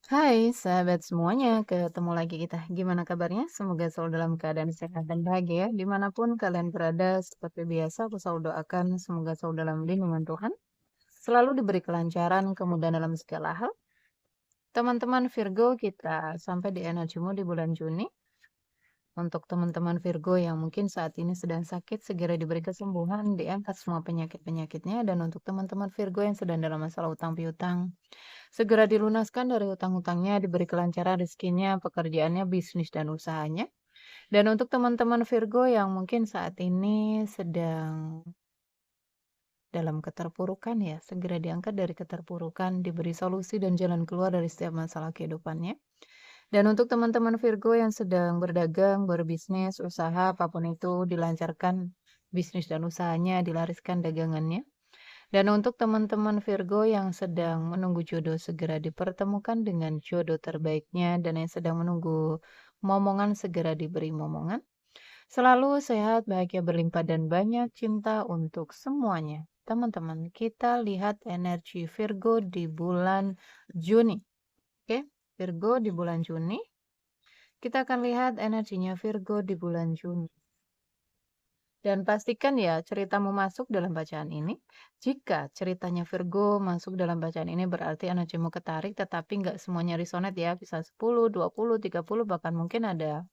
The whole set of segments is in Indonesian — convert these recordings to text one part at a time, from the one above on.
Hai sahabat semuanya, ketemu lagi kita. Gimana kabarnya? Semoga selalu dalam keadaan sehat dan bahagia. Dimanapun kalian berada, seperti biasa aku selalu doakan semoga selalu dalam lindungan Tuhan. Selalu diberi kelancaran, kemudahan dalam segala hal. Teman-teman Virgo, kita sampai di energimu di bulan Juni. Untuk teman-teman Virgo yang mungkin saat ini sedang sakit, segera diberi kesembuhan, diangkat semua penyakit-penyakitnya. Dan untuk teman-teman Virgo yang sedang dalam masalah utang piutang, segera dilunaskan dari hutang-hutangnya, diberi kelancaran rezekinya, pekerjaannya, bisnis, dan usahanya. Dan untuk teman-teman Virgo yang mungkin saat ini sedang dalam keterpurukan ya, segera diangkat dari keterpurukan, diberi solusi dan jalan keluar dari setiap masalah kehidupannya. Dan untuk teman-teman Virgo yang sedang berdagang, berbisnis, usaha, apapun itu, dilancarkan bisnis dan usahanya, dilariskan dagangannya. Dan untuk teman-teman Virgo yang sedang menunggu jodoh, segera dipertemukan dengan jodoh terbaiknya, dan yang sedang menunggu momongan, segera diberi momongan. Selalu sehat, bahagia, berlimpah, dan banyak cinta untuk semuanya. Teman-teman, kita lihat energi Virgo di bulan Juni. Oke, Virgo di bulan Juni. Kita akan lihat energinya Virgo di bulan Juni. Dan pastikan ya ceritamu masuk dalam bacaan ini. Jika ceritanya Virgo masuk dalam bacaan ini berarti energimu ketarik, tetapi nggak semuanya resonate ya. Bisa 10, 20, 30, bahkan mungkin ada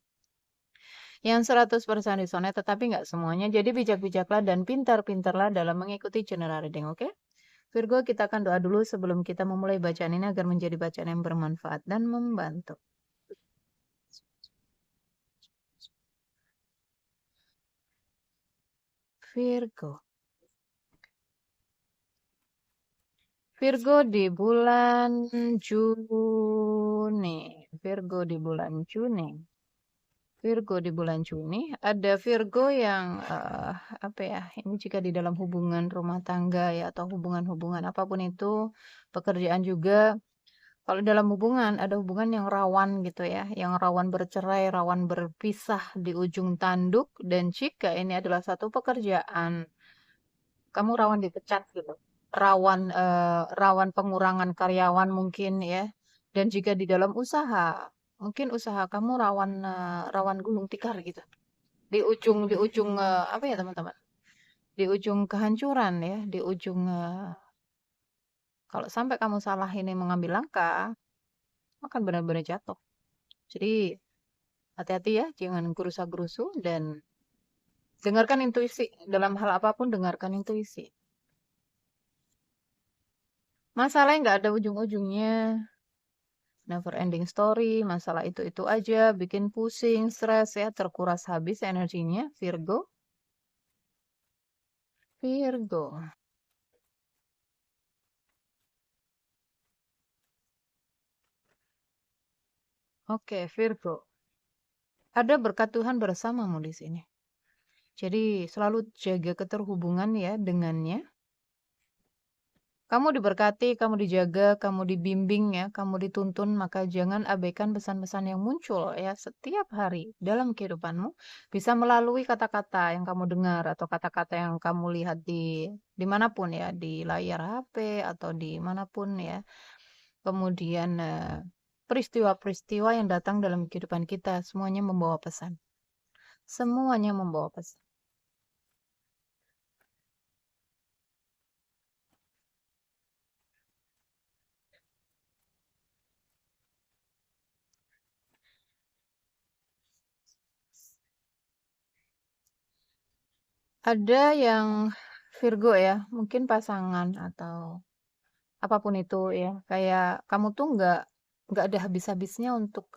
yang 100% resonate, tetapi nggak semuanya. Jadi bijak-bijaklah dan pintar-pintarlah dalam mengikuti general reading, oke? Virgo, kita akan doa dulu sebelum kita memulai bacaan ini agar menjadi bacaan yang bermanfaat dan membantu. Virgo. Virgo di bulan Juni. Virgo di bulan Juni. Virgo di bulan Juni. Ada Virgo yang apa ya? Ini jika di dalam hubungan rumah tangga ya atau hubungan-hubungan apapun itu, pekerjaan juga. Kalau dalam hubungan ada hubungan yang rawan gitu ya, yang rawan bercerai, rawan berpisah di ujung tanduk. Dan jika ini adalah satu pekerjaan, kamu rawan dipecat gitu, rawan pengurangan karyawan mungkin ya. Dan jika di dalam usaha, mungkin usaha kamu rawan gulung tikar gitu, di ujung apa ya teman-teman, di ujung kehancuran ya, di ujung kalau sampai kamu salah ini mengambil langkah, akan benar-benar jatuh. Jadi hati-hati ya, jangan gerusa-gerusu dan dengarkan intuisi. Dalam hal apapun dengarkan intuisi. Masalahnya nggak ada ujung-ujungnya. Never ending story, masalah itu-itu aja, bikin pusing, stres ya, terkuras habis energinya, Virgo. Virgo. Oke, Virgo. Ada berkat Tuhan bersamamu di sini. Jadi selalu jaga keterhubungan ya dengannya. Kamu diberkati, kamu dijaga, kamu dibimbing ya, kamu dituntun, maka jangan abaikan pesan-pesan yang muncul ya setiap hari dalam kehidupanmu. Bisa melalui kata-kata yang kamu dengar atau kata-kata yang kamu lihat di dimanapun ya, di layar HP atau dimanapun ya. Kemudian peristiwa-peristiwa yang datang dalam kehidupan kita, semuanya membawa pesan. Semuanya membawa pesan. Ada yang Virgo ya, mungkin pasangan atau apapun itu ya, kayak kamu tuh nggak ada habis-habisnya untuk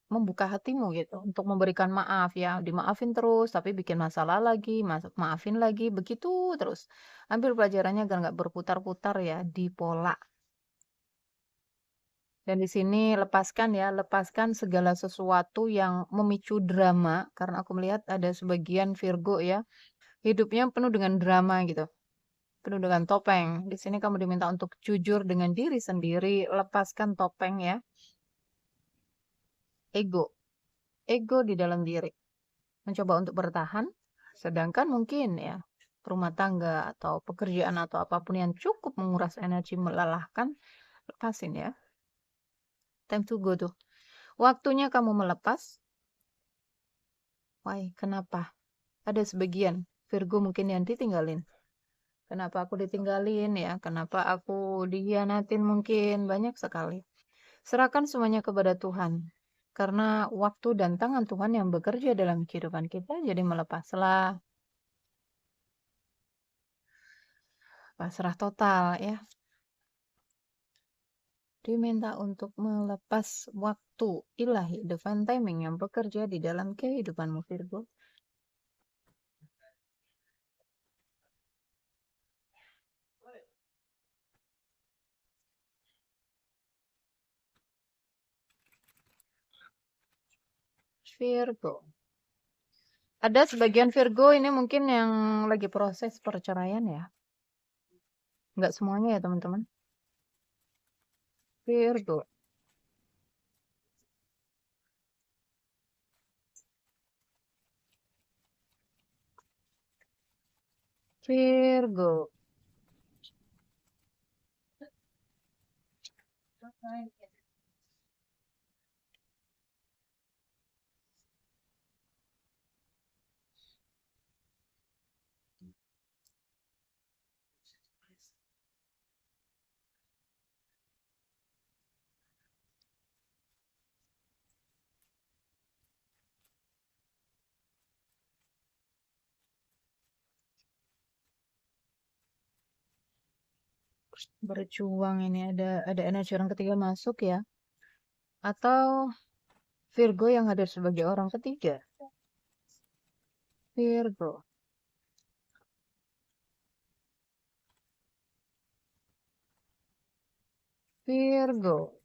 membuka hatimu gitu, untuk memberikan maaf ya, dimaafin terus, tapi bikin masalah lagi, maafin lagi, begitu terus. Ambil pelajarannya agar nggak berputar-putar ya di pola. Dan di sini lepaskan ya, lepaskan segala sesuatu yang memicu drama, karena aku melihat ada sebagian Virgo ya, hidupnya penuh dengan drama gitu. Penuh dengan topeng. Di sini kamu diminta untuk jujur dengan diri sendiri, lepaskan topeng ya. Ego, ego di dalam diri. Mencoba untuk bertahan, sedangkan mungkin ya, rumah tangga atau pekerjaan atau apapun yang cukup menguras energi melelahkan, lepasin ya. Time to go tuh. Waktunya kamu melepas. Why? Kenapa? Ada sebagian Virgo mungkin yang ditinggalin. Kenapa aku ditinggalin ya? Kenapa aku dikhianatin mungkin? Banyak sekali. Serahkan semuanya kepada Tuhan. Karena waktu dan tangan Tuhan yang bekerja dalam kehidupan kita, jadi melepaslah, pasrah total ya. Diminta untuk melepas waktu ilahi, divine timing yang bekerja di dalam kehidupanmu, Virgo. Virgo. Ada sebagian Virgo ini mungkin yang lagi proses perceraian ya. Nggak semuanya ya teman-teman. Virgo. Virgo. Berjuang ini ada energi orang ketiga masuk ya. Atau Virgo yang hadir sebagai orang ketiga. Virgo. Virgo.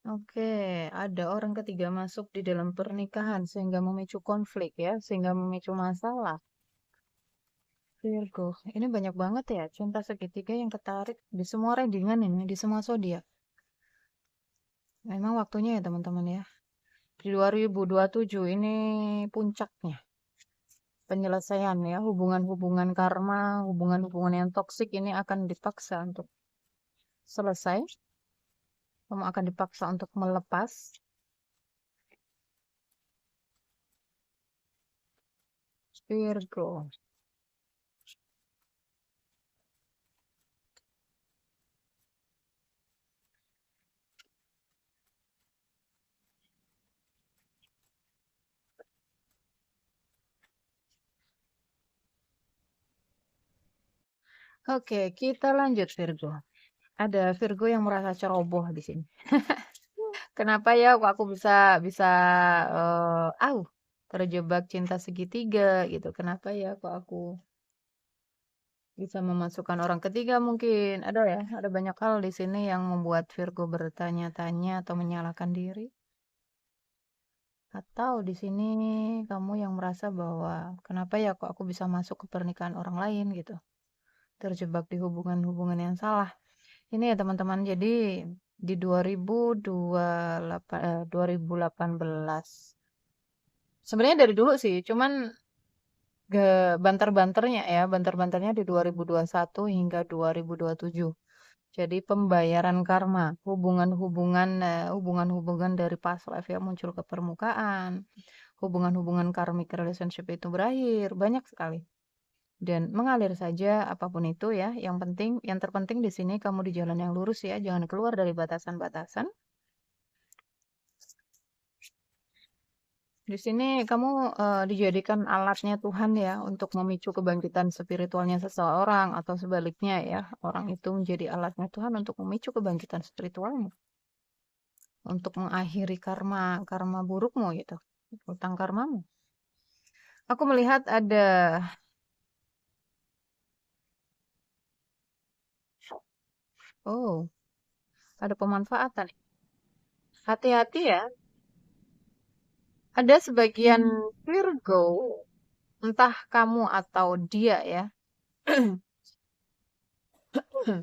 Oke, ada orang ketiga masuk di dalam pernikahan sehingga memicu konflik ya, sehingga memicu masalah. Virgo, ini banyak banget ya cinta segitiga yang tertarik di semua readingan ini, di semua zodiak. Memang waktunya ya teman-teman ya. Di 2027 ini puncaknya penyelesaian ya, hubungan-hubungan karma, hubungan-hubungan yang toksik ini akan dipaksa untuk selesai. Kamu akan dipaksa untuk melepas. Virgo. Oke, kita lanjut Virgo. Ada Virgo yang merasa ceroboh di sini. Kenapa ya kok aku bisa bisa terjebak cinta segitiga gitu. Kenapa ya kok aku bisa memasukkan orang ketiga mungkin. Ada ya, ada banyak hal di sini yang membuat Virgo bertanya-tanya atau menyalahkan diri. Atau di sini kamu yang merasa bahwa kenapa ya kok aku bisa masuk ke pernikahan orang lain gitu. Terjebak di hubungan-hubungan yang salah. Ini ya teman-teman, jadi di 2018 sebenarnya dari dulu sih, cuman banter-banternya ya, banter-banternya di 2021 hingga 2027. Jadi pembayaran karma, hubungan-hubungan dari past life ya muncul ke permukaan, hubungan-hubungan karmic relationship itu berakhir, banyak sekali. Dan mengalir saja apapun itu ya, yang terpenting di sini kamu di jalan yang lurus ya, jangan keluar dari batasan-batasan. Di sini kamu dijadikan alatnya Tuhan ya untuk memicu kebangkitan spiritualnya seseorang atau sebaliknya ya, orang itu menjadi alatnya Tuhan untuk memicu kebangkitan spiritualmu, untuk mengakhiri karma karma burukmu gitu, utang karmamu. Aku melihat oh, ada pemanfaatan. Hati-hati ya. Ada sebagian Virgo, entah kamu atau dia ya,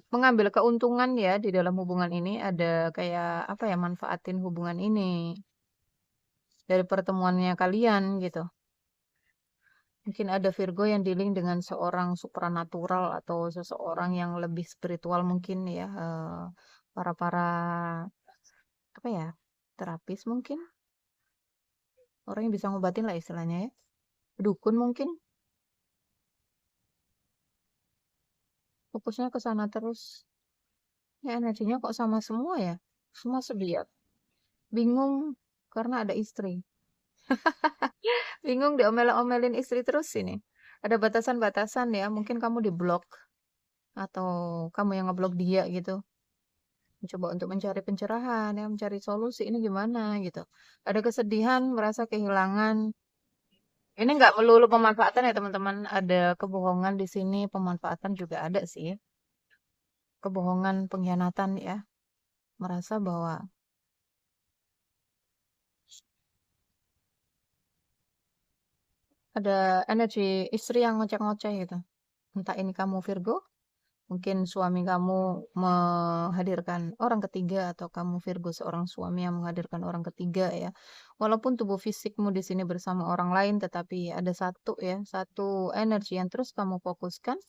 mengambil keuntungan ya di dalam hubungan ini. Ada kayak apa ya, manfaatin hubungan ini dari pertemuannya kalian gitu. Mungkin ada Virgo yang dealing dengan seorang supranatural atau seseorang yang lebih spiritual mungkin ya, para-para apa ya, terapis mungkin, orang yang bisa ngobatin lah istilahnya ya. Dukun mungkin, fokusnya ke sana terus. Ya energinya kok sama semua ya, semua sebiak. Bingung karena ada istri. Bingung diomel-omelin istri terus ini. Ada batasan-batasan ya, mungkin kamu diblok atau kamu yang ngeblok dia gitu. Mencoba untuk mencari pencerahan ya, mencari solusi ini gimana gitu. Ada kesedihan, merasa kehilangan. Ini nggak melulu pemanfaatan ya teman-teman. Ada kebohongan di sini, pemanfaatan juga ada sih. Kebohongan, pengkhianatan ya. Merasa bahwa ada energi istri yang ngoceh-ngoceh gitu. Entah ini kamu Virgo, mungkin suami kamu menghadirkan orang ketiga atau kamu Virgo seorang suami yang menghadirkan orang ketiga ya. Walaupun tubuh fisikmu di sini bersama orang lain, tetapi ada satu ya, satu energi yang terus kamu fokuskan.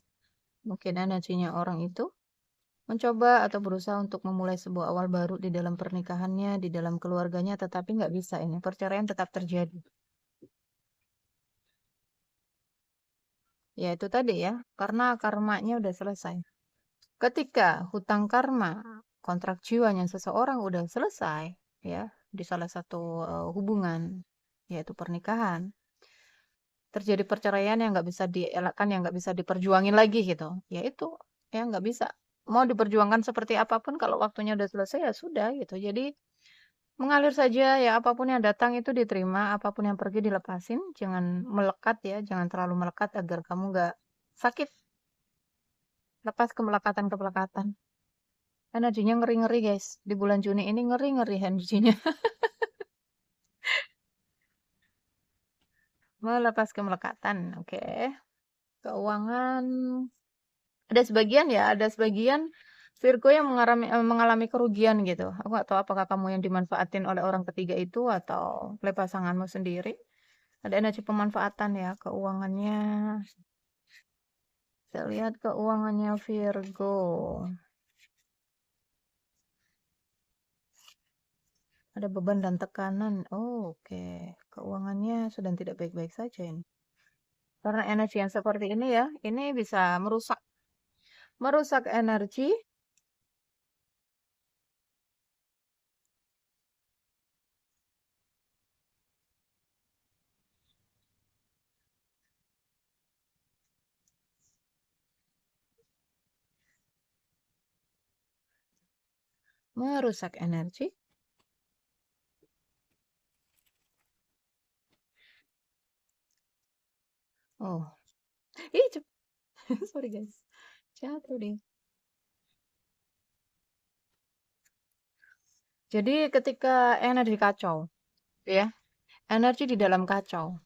Mungkin energinya orang itu mencoba atau berusaha untuk memulai sebuah awal baru di dalam pernikahannya, di dalam keluarganya, tetapi nggak bisa ini. Perceraian tetap terjadi. Ya itu tadi ya, karena karmanya udah selesai. Ketika hutang karma, kontrak jiwanya seseorang udah selesai, ya, di salah satu hubungan, yaitu pernikahan, terjadi perceraian yang nggak bisa dielakkan, yang nggak bisa diperjuangin lagi gitu. Ya itu, ya nggak bisa. Mau diperjuangkan seperti apapun, kalau waktunya udah selesai ya sudah gitu. Jadi mengalir saja ya, apapun yang datang itu diterima, apapun yang pergi dilepasin, jangan melekat ya, jangan terlalu melekat agar kamu nggak sakit. Lepas kemelekatan-kemelekatan. Energinya ngeri-ngeri guys. Di bulan Juni ini ngeri-ngeri energinya. Melepas kemelekatan. Oke. Keuangan. Ada sebagian ya. Ada sebagian Virgo yang mengalami kerugian gitu. Aku nggak tahu apakah kamu yang dimanfaatin oleh orang ketiga itu atau oleh pasanganmu sendiri. Ada energi pemanfaatan ya. Keuangannya. Saya lihat keuangannya Virgo. Ada beban dan tekanan. Oh, oke. Keuangannya sedang tidak baik-baik saja ini. Karena energi yang seperti ini ya, ini bisa merusak merusak energi, merusak energi. Oh, sorry guys, jatuh deh. Jadi ketika energi kacau, ya, energi di dalam kacau,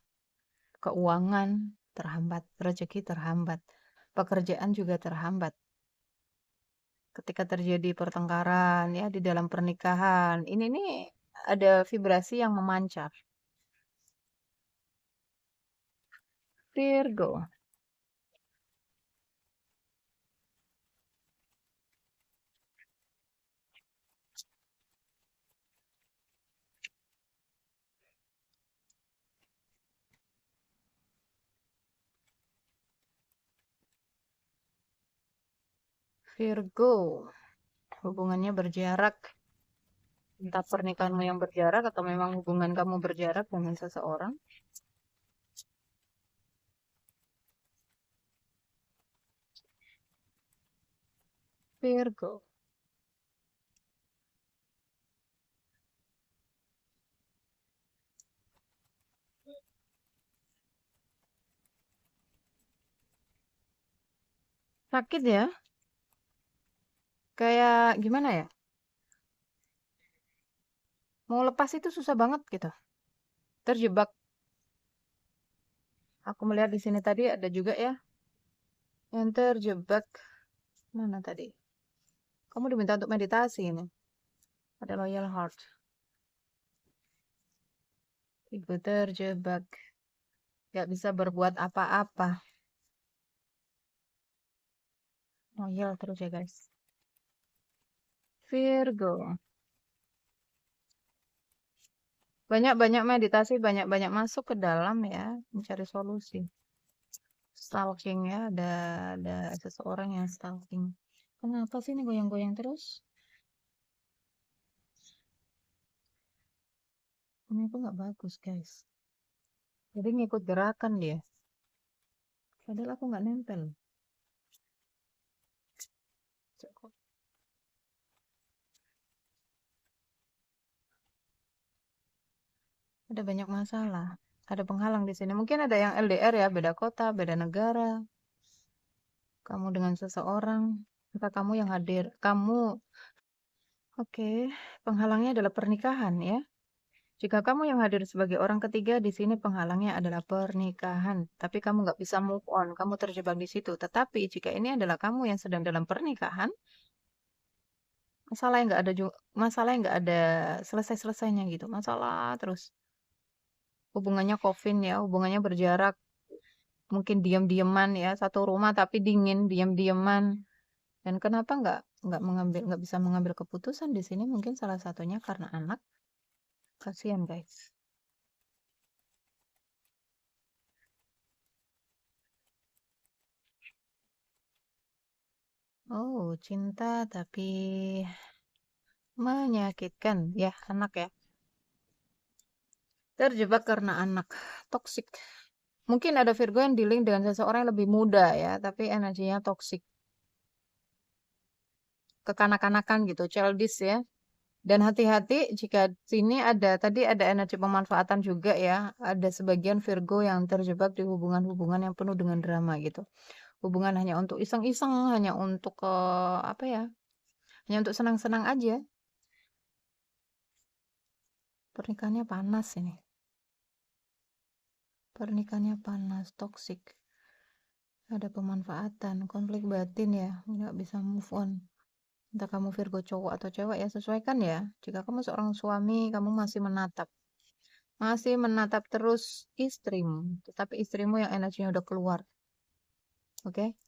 keuangan terhambat, rezeki terhambat, pekerjaan juga terhambat. Ketika terjadi pertengkaran ya di dalam pernikahan, ini nih ada vibrasi yang memancar. Virgo. Virgo, hubungannya berjarak. Entah pernikahanmu yang berjarak atau memang hubungan kamu berjarak dengan seseorang. Virgo. Sakit ya? Kayak gimana ya? Mau lepas itu susah banget gitu. Terjebak. Aku melihat di sini tadi ada juga ya yang terjebak. Mana tadi? Kamu diminta untuk meditasi ini. Ada loyal heart. Ibu terjebak. Gak bisa berbuat apa-apa. Ngoyel terus ya guys. Virgo. Banyak-banyak meditasi, banyak-banyak masuk ke dalam ya, mencari solusi. Stalking ya, ada seseorang yang stalking. Kenapa sih ini goyang-goyang terus? Ini tuh nggak bagus guys. Jadi ngikut gerakan dia. Padahal aku nggak nempel. Ada banyak masalah. Ada penghalang di sini. Mungkin ada yang LDR ya, beda kota, beda negara. Kamu dengan seseorang, maka kamu yang hadir. Oke, penghalangnya adalah pernikahan ya. Jika kamu yang hadir sebagai orang ketiga, di sini penghalangnya adalah pernikahan. Tapi kamu nggak bisa move on, kamu terjebak di situ. Tetapi jika ini adalah kamu yang sedang dalam pernikahan, masalah yang nggak ada selesai-selesainya gitu. Masalah terus. Hubungannya coffin ya, hubungannya berjarak. Mungkin diam-diaman ya, satu rumah tapi dingin, diam-diaman. Dan kenapa nggak bisa mengambil keputusan di sini? Mungkin salah satunya karena anak. Kasihan guys. Oh, cinta tapi menyakitkan ya anak ya. Terjebak karena anak. Toksik. Mungkin ada Virgo yang dealing dengan seseorang yang lebih muda ya, tapi energinya toksik. Kekanak-kanakan gitu, childish ya. Dan hati-hati jika sini tadi ada energi pemanfaatan juga ya. Ada sebagian Virgo yang terjebak di hubungan-hubungan yang penuh dengan drama gitu. Hubungan hanya untuk iseng-iseng, hanya untuk apa ya? Hanya untuk senang-senang aja. Pernikahannya panas ini. Pernikahannya panas, toksik. Ada pemanfaatan, konflik batin ya. Nggak bisa move on. Entah kamu Virgo cowok atau cewek ya, sesuaikan ya. Jika kamu seorang suami, kamu masih menatap terus istrimu, tetapi istrimu yang energinya udah keluar. Oke?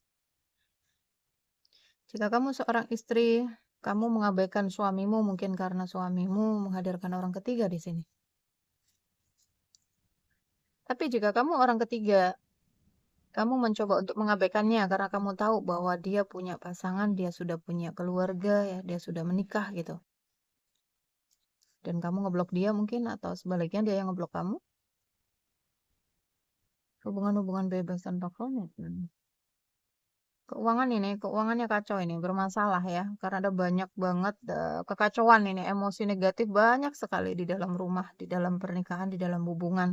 Jika kamu seorang istri, kamu mengabaikan suamimu mungkin karena suamimu menghadirkan orang ketiga di sini. Tapi jika kamu orang ketiga, kamu mencoba untuk mengabaikannya karena kamu tahu bahwa dia punya pasangan, dia sudah punya keluarga ya, dia sudah menikah gitu. Dan kamu ngeblok dia mungkin atau sebaliknya dia yang ngeblok kamu. Hubungan-hubungan bebas tanpa komitmen. Keuangannya kacau ini, bermasalah ya, karena ada banyak banget kekacauan ini, emosi negatif banyak sekali di dalam rumah, di dalam pernikahan, di dalam hubungan,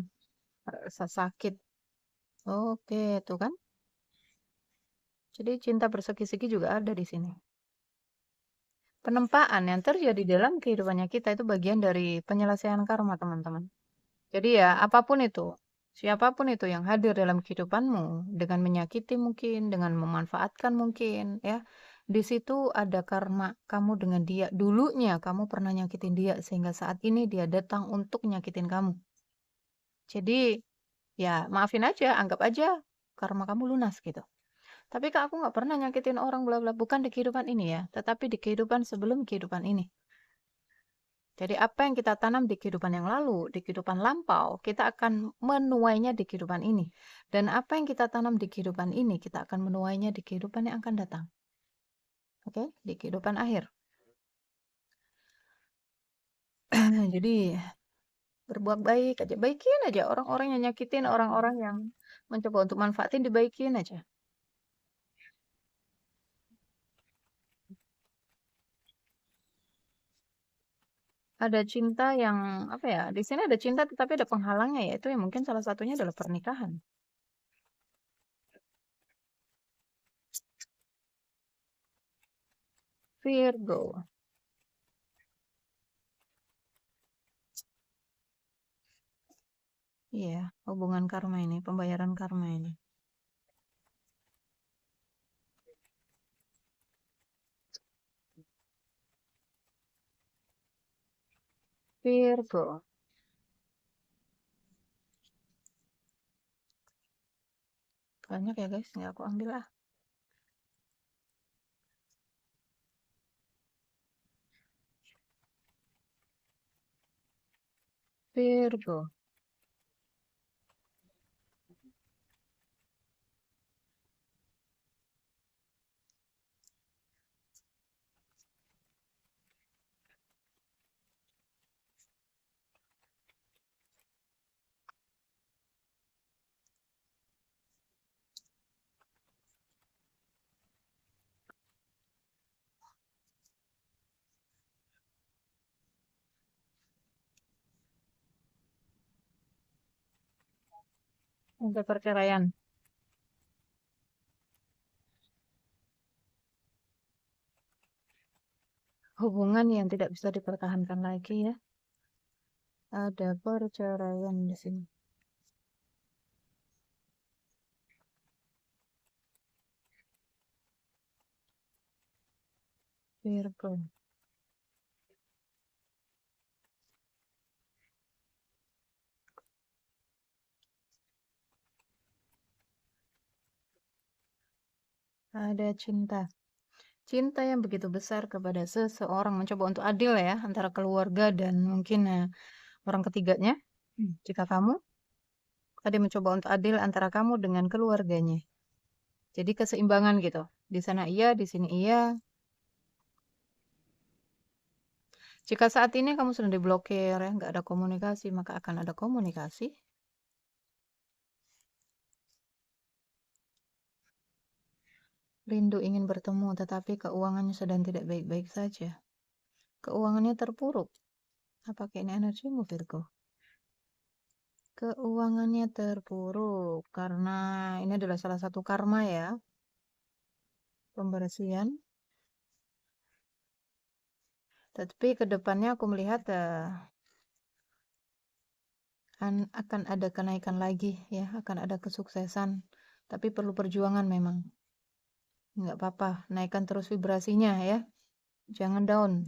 rasa sakit. Oke, tuh kan. Jadi cinta bersegi-segi juga ada di sini. Penempaan yang terjadi dalam kehidupannya kita itu bagian dari penyelesaian karma, teman-teman. Jadi ya, apapun itu, siapapun itu yang hadir dalam kehidupanmu dengan menyakiti mungkin, dengan memanfaatkan mungkin, ya. Di situ ada karma kamu dengan dia. Dulunya kamu pernah nyakitin dia sehingga saat ini dia datang untuk nyakitin kamu. Jadi ya maafin aja, anggap aja karma kamu lunas gitu. Tapi Kak, aku nggak pernah nyakitin orang bla bla, bukan di kehidupan ini ya, tetapi di kehidupan sebelum kehidupan ini. Jadi apa yang kita tanam di kehidupan yang lalu, di kehidupan lampau, kita akan menuainya di kehidupan ini. Dan apa yang kita tanam di kehidupan ini, kita akan menuainya di kehidupan yang akan datang. Oke, di kehidupan akhir. Jadi berbuat baik aja, baikin aja orang-orang yang nyakitin, orang-orang yang mencoba untuk manfaatin, dibaikin aja. Ada cinta yang apa ya? Di sini ada cinta tetapi ada penghalangnya yaitu yang mungkin salah satunya adalah pernikahan. Virgo. Iya, hubungan karma ini, pembayaran karma ini. Virgo. Banyak ya guys, nggak aku ambil ah. Virgo. Untuk perceraian. Hubungan yang tidak bisa dipertahankan lagi ya. Ada perceraian di sini. Virgo. Ada cinta. Cinta yang begitu besar kepada seseorang, mencoba untuk adil ya antara keluarga dan mungkin orang ketiganya. Jika kamu tadi mencoba untuk adil antara kamu dengan keluarganya. Jadi keseimbangan gitu. Di sana iya, di sini iya. Jika saat ini kamu sedang diblokir ya, nggak ada komunikasi, maka akan ada komunikasi. Rindu ingin bertemu, tetapi keuangannya sedang tidak baik-baik saja. Keuangannya terpuruk. Apakah ini energimu, Virgo? Keuangannya terpuruk karena ini adalah salah satu karma ya, pembersihan. Tapi ke depannya aku melihat akan ada kenaikan lagi ya, akan ada kesuksesan. Tapi perlu perjuangan memang. Nggak apa-apa, naikkan terus vibrasinya ya. Jangan down.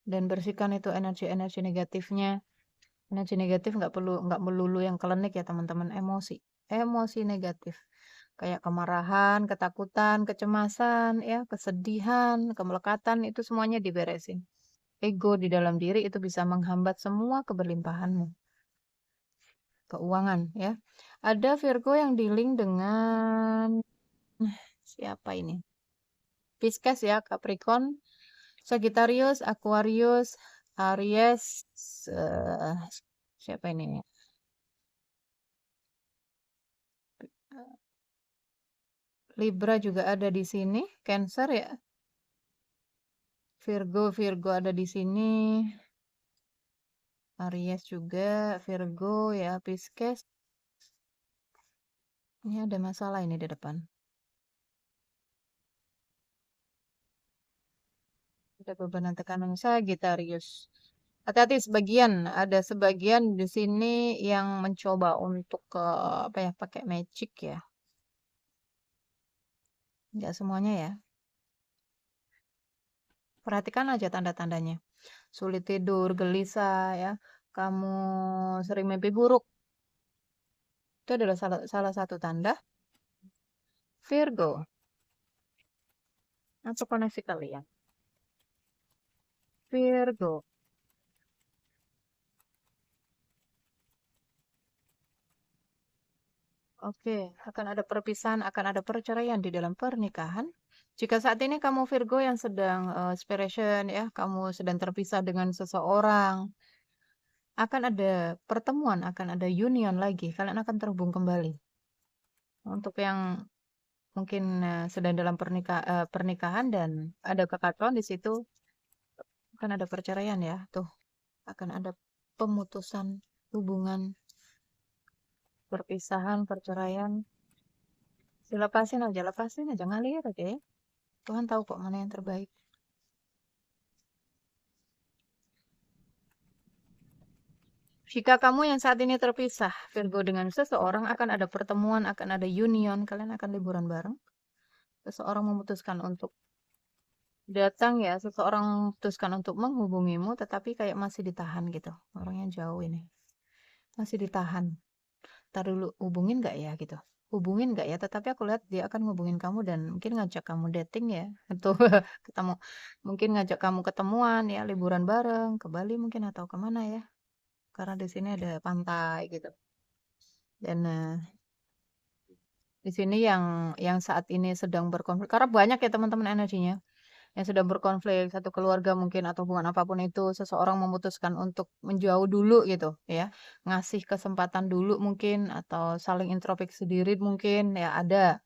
Dan bersihkan itu energi-energi negatifnya. Energi negatif nggak melulu yang klinik ya teman-teman, emosi. Emosi negatif. Kayak kemarahan, ketakutan, kecemasan, ya, kesedihan, kemelekatan, itu semuanya diberesin. Ego di dalam diri itu bisa menghambat semua keberlimpahanmu. Keuangan, ya. Ada Virgo yang dealing dengan siapa ini? Pisces ya, Capricorn, Sagittarius, Aquarius, Aries, eh, siapa ini? Libra juga ada di sini, Cancer ya. Virgo ada di sini. Aries juga, Virgo ya, Pisces. Ini ada masalah ini di depan. Ada beban tekanan Sagittarius. Hati-hati ada sebagian di sini yang mencoba untuk apa ya, pakai magic ya. Enggak semuanya ya. Perhatikan aja tanda-tandanya. Sulit tidur, gelisah ya. Kamu sering mimpi buruk. Itu adalah salah satu tanda Virgo. Apa koneksi kalian? Virgo. Oke, akan ada perpisahan, akan ada perceraian di dalam pernikahan. Jika saat ini kamu Virgo yang sedang separation ya, kamu sedang terpisah dengan seseorang, akan ada pertemuan, akan ada union lagi. Kalian akan terhubung kembali. Untuk yang mungkin sedang dalam pernikahan dan ada kekacauan di situ, akan ada perceraian ya. Tuh, akan ada pemutusan hubungan, perpisahan, perceraian. Lepasin aja, ngalir aja ya. Tuhan tahu kok mana yang terbaik. Jika kamu yang saat ini terpisah, Virgo, dengan seseorang, akan ada pertemuan, akan ada union, kalian akan liburan bareng. Seseorang memutuskan untuk datang ya, seseorang memutuskan untuk menghubungimu, tetapi kayak masih ditahan gitu. Orangnya jauh ini. Masih ditahan. Ntar dulu, hubungin nggak ya gitu. hubungin nggak ya? Tetapi aku lihat dia akan ngubungin kamu dan mungkin ngajak kamu dating ya, atau ketemu, mungkin ngajak kamu ketemuan ya, liburan bareng ke Bali mungkin atau kemana ya? Karena di sini ada pantai gitu. Dan di sini yang saat ini sedang berkonflik, karena banyak ya teman-teman energinya yang sedang berkonflik, satu keluarga mungkin atau hubungan apapun itu, seseorang memutuskan untuk menjauh dulu gitu ya, ngasih kesempatan dulu mungkin atau saling introspeksi diri mungkin ya ada.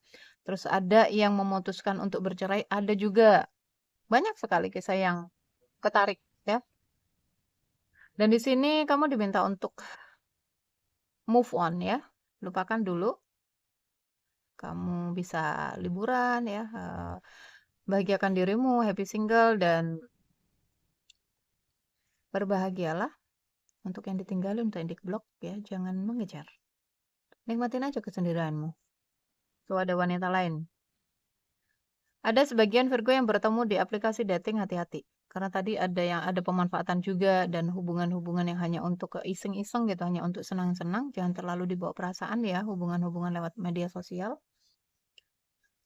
Terus ada yang memutuskan untuk bercerai, ada juga. Banyak sekali kisah yang ketarik ya. Dan di sini kamu diminta untuk move on ya. Lupakan dulu. Kamu bisa liburan ya, bahagiakan dirimu, happy single dan berbahagialah. Untuk yang ditinggalin, untuk yang di-block ya, jangan mengejar. Nikmatin aja kesendirianmu. Tuh ada wanita lain. Ada sebagian Virgo yang bertemu di aplikasi dating, hati-hati. Karena tadi ada pemanfaatan juga dan hubungan-hubungan yang hanya untuk iseng-iseng gitu, hanya untuk senang-senang, jangan terlalu dibawa perasaan ya, hubungan-hubungan lewat media sosial.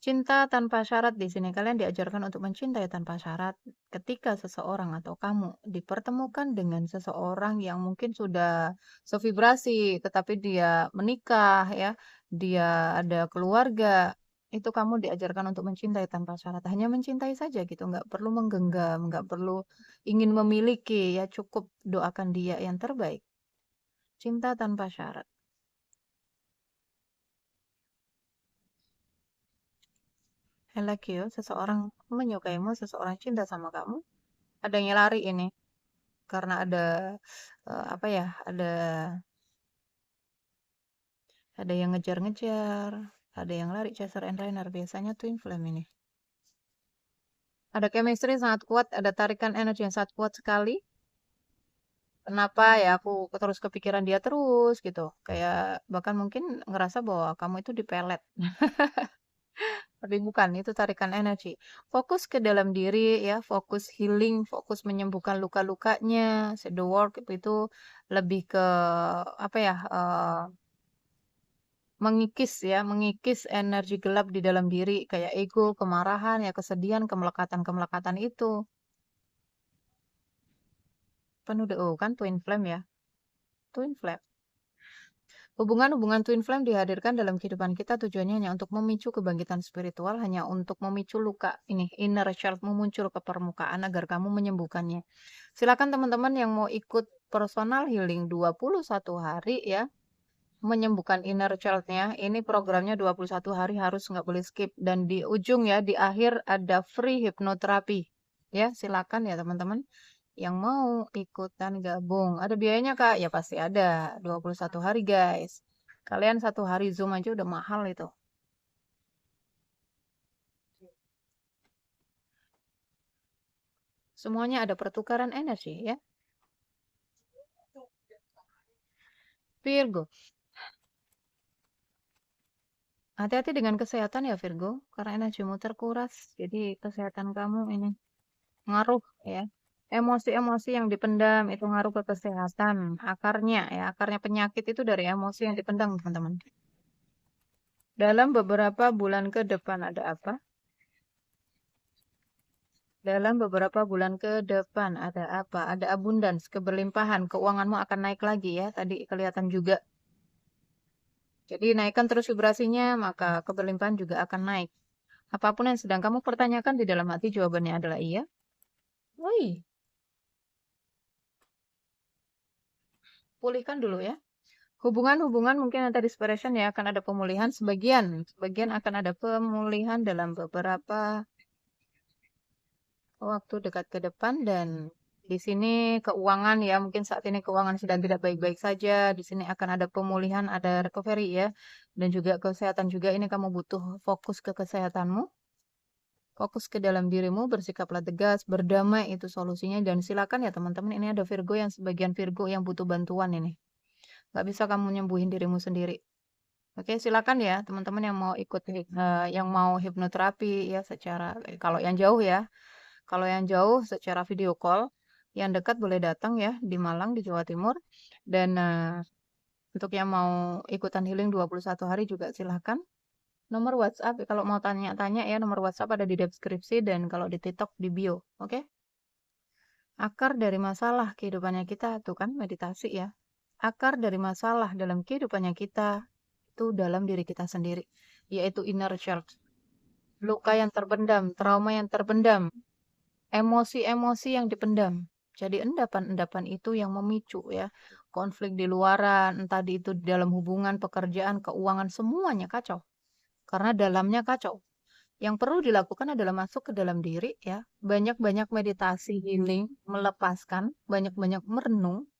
Cinta tanpa syarat di sini kalian diajarkan untuk mencintai tanpa syarat. Ketika seseorang atau kamu dipertemukan dengan seseorang yang mungkin sudah sevibrasi, tetapi dia menikah ya, dia ada keluarga, itu kamu diajarkan untuk mencintai tanpa syarat. Hanya mencintai saja gitu, nggak perlu menggenggam, nggak perlu ingin memiliki ya, cukup doakan dia yang terbaik. Cinta tanpa syarat. I like you, seseorang menyukaimu, seseorang cinta sama kamu. Ada yang lari ini karena ada apa ya, ada yang ngejar-ngejar, ada yang lari chaser and runner, biasanya twin flame ini. Ada chemistry sangat kuat, ada tarikan energi yang sangat kuat sekali. Kenapa ya aku terus kepikiran dia terus gitu. Kayak bahkan mungkin ngerasa bahwa kamu itu dipelet. Tapi bukan, itu tarikan energi. Fokus ke dalam diri ya, fokus healing, fokus menyembuhkan luka-lukanya. Shadow work itu lebih ke apa ya? Mengikis ya, mengikis energi gelap di dalam diri kayak ego, kemarahan, ya kesedihan, kemelekatan-kemelekatan itu. Penuh oh kan twin flame ya. Twin flame. Hubungan-hubungan twin flame dihadirkan dalam kehidupan kita tujuannya hanya untuk memicu kebangkitan spiritual, hanya untuk memicu luka ini, inner child muncul ke permukaan agar kamu menyembuhkannya. Silakan teman-teman yang mau ikut personal healing 21 hari ya, menyembuhkan inner child-nya. Ini programnya 21 hari harus nggak boleh skip. Dan di ujung ya, di akhir ada free hipnoterapi. Ya, silakan ya teman-teman. Yang mau ikutan gabung. Ada biayanya Kak? Ya pasti ada. 21 hari guys. Kalian 1 hari Zoom aja udah mahal itu. Semuanya ada pertukaran energi ya. Virgo. Hati-hati dengan kesehatan ya Virgo. Karena energimu terkuras. Jadi kesehatan kamu ini ngaruh ya. Emosi-emosi yang dipendam itu ngaruh ke kesehatan. Akarnya ya, akarnya penyakit itu dari emosi yang dipendam, teman-teman. Dalam beberapa bulan ke depan ada apa? Dalam beberapa bulan ke depan ada apa? Ada abundance, keberlimpahan, keuanganmu akan naik lagi ya. Tadi kelihatan juga. Jadi naikkan terus vibrasinya, maka keberlimpahan juga akan naik. Apapun yang sedang kamu pertanyakan di dalam hati, jawabannya adalah iya. Woi, pulihkan dulu ya. Hubungan-hubungan mungkin yang tadi separation ya akan ada pemulihan sebagian akan ada pemulihan dalam beberapa waktu dekat ke depan dan di sini keuangan ya mungkin saat ini keuangan sedang tidak baik-baik saja. Di sini akan ada pemulihan, ada recovery ya. Dan juga kesehatan juga ini kamu butuh fokus ke kesehatanmu. Fokus ke dalam dirimu, bersikaplah tegas, berdamai itu solusinya dan silakan ya teman-teman ini ada Virgo yang sebagian Virgo yang butuh bantuan ini. Nggak bisa kamu nyembuhin dirimu sendiri. Oke, silakan ya teman-teman yang mau ikut yang mau hipnoterapi ya secara kalau yang jauh ya. Kalau yang jauh secara video call, yang dekat boleh datang ya di Malang di Jawa Timur dan untuk yang mau ikutan healing 21 hari juga silakan. Nomor WhatsApp kalau mau tanya-tanya ya, nomor WhatsApp ada di deskripsi dan kalau di TikTok di bio, oke? Akar dari masalah kehidupannya kita tuh kan meditasi ya. Akar dari masalah dalam kehidupannya kita itu dalam diri kita sendiri, yaitu inner child. Luka yang terpendam, trauma yang terpendam, emosi-emosi yang dipendam. Jadi endapan-endapan itu yang memicu ya konflik di luaran, entah itu di dalam hubungan, pekerjaan, keuangan, semuanya kacau. Karena dalamnya kacau. Yang perlu dilakukan adalah masuk ke dalam diri ya, banyak-banyak meditasi healing, melepaskan, banyak-banyak merenung,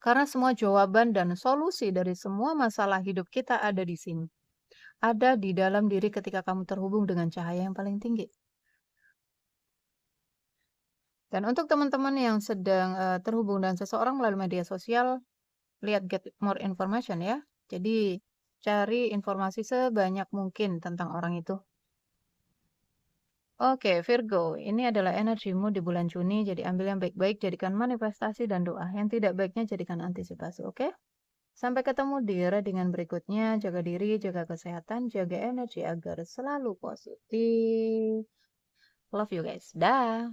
karena semua jawaban dan solusi dari semua masalah hidup kita ada di sini. Ada di dalam diri ketika kamu terhubung dengan cahaya yang paling tinggi. Dan untuk teman-teman yang sedang terhubung dengan seseorang melalui media sosial, lihat get more information ya. Jadi cari informasi sebanyak mungkin tentang orang itu. Oke, Virgo, ini adalah energimu di bulan Juni, jadi ambil yang baik-baik, jadikan manifestasi dan doa. Yang tidak baiknya jadikan antisipasi, oke? Sampai ketemu di readingan berikutnya. Jaga diri, jaga kesehatan, jaga energi agar selalu positif. Love you guys. Dah.